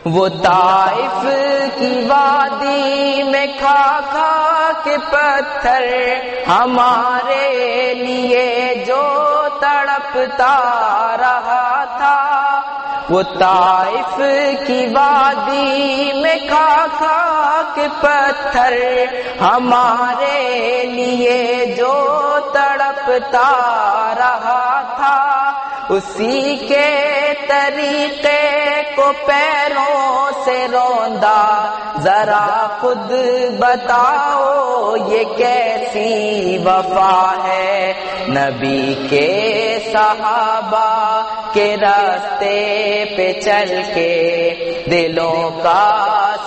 وہ طائف کی وادی میں کھا کھا کے پتھر ہمارے لیے جو تڑپتا رہا تھا، وہ طائف کی وادی میں کھا کھا کے پتھر ہمارے لیے جو تڑپتا رہا تھا، اسی کے طریقے کو پیروں سے روندا، ذرا خود بتاؤ یہ کیسی وفا ہے۔ نبی کے صحابہ کے راستے پہ چل کے دلوں کا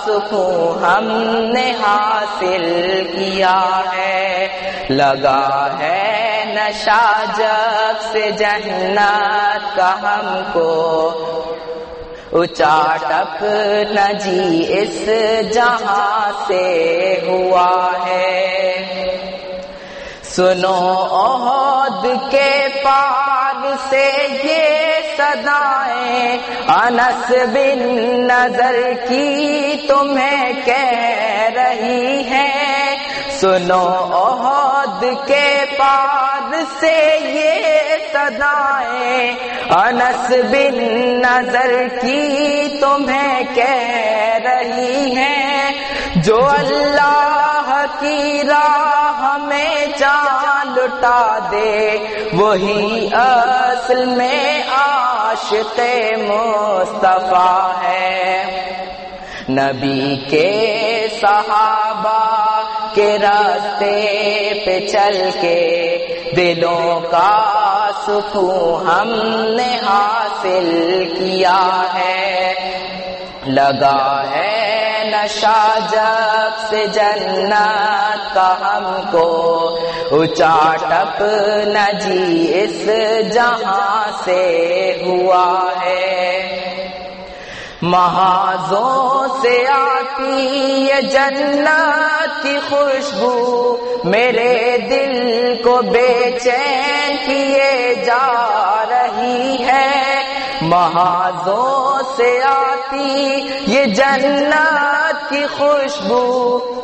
سکون ہم نے حاصل کیا ہے، لگا ہے نشہ جب سے جنت کا ہم کو، اچاٹپ نہ جی اس جہاں سے ہوا ہے۔ سنو احد کے پار سے یہ صدائیں انس بن نضر کی تمہیں کہہ رہی ہیں، سنو احد کے پار سے یہ صدائیں انس بن نضر کی تمہیں کہہ رہی ہیں، جو اللہ کی راہ میں جان لٹا دے وہی اصل میں عاشق مصطفیٰ ہے۔ نبی کے صحابہ کے راستے پہ چل کے دلوں کا سکون ہم نے حاصل کیا ہے، لگا ہے نشہ جب سے جنت کا ہم کو، اچاٹپ نہ جی اس جہاں سے ہوا ہے۔ محاذوں سے آتی یہ جنت کی خوشبو میرے دل کو بے چین کیے جا رہی ہے، محاذوں سے آتی یہ جنت کی خوشبو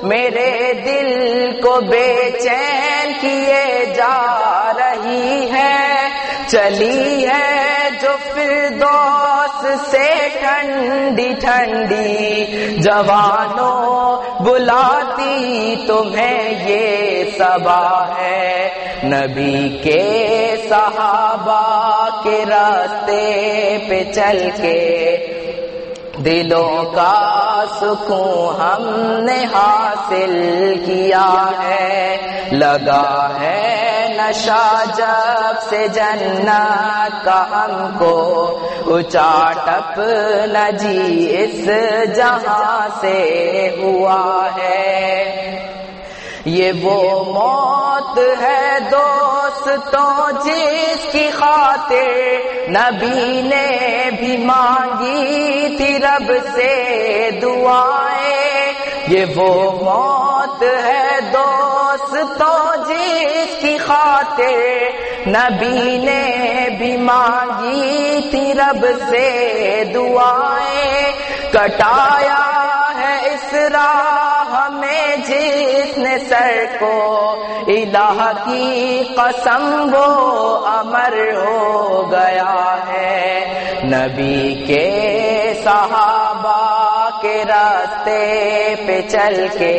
میرے دل کو بے چین کیے جا رہی ہے، چلی ہے جو فردوس سے ٹھنڈی ٹھنڈی، جوانوں بلاتی تمہیں یہ صبا ہے۔ نبی کے صحابہ کے راستے پہ چل کے دلوں کا سکون ہم نے حاصل کیا ہے، لگا ہے نشہ جب سے جنت کا ہم کو، اچاٹپ نہ جی اس جہاں سے ہوا ہے۔ یہ وہ موت ہے دوستوں جس کی خاطر نبی نے بھی مانگی تھی رب سے دعائیں، یہ وہ موت ہے دوستوں جس کی خاطر نبی نے بھی مانگی تھی رب سے دعائیں، کٹایا ہے اس راہ میں جس نے سر کو، الہ کی قسم وہ امر ہو گیا ہے۔ نبی کے صحابہ کے راستے پہ چل کے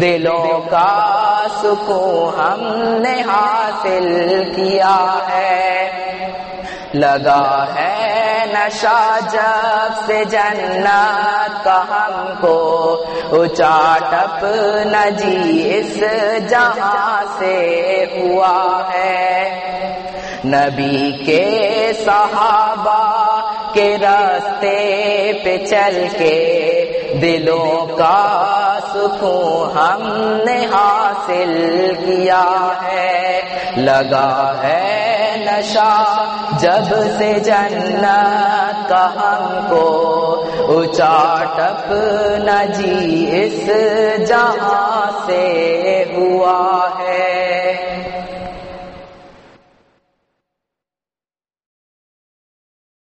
دلوں کا سکون ہم نے حاصل کیا ہے، لگا ہے نشہ جب سے جنت کا ہم کو، اچاٹپ نہ جی اس جہاں سے ہوا ہے۔ نبی کے صحابہ کے راستے پہ چل کے دلوں کا سکون ہم نے حاصل کیا ہے، لگا ہے نشہ جب سے جنت کا ہم کو، اچاٹپ نہ جی اس جہاں سے ہوا ہے۔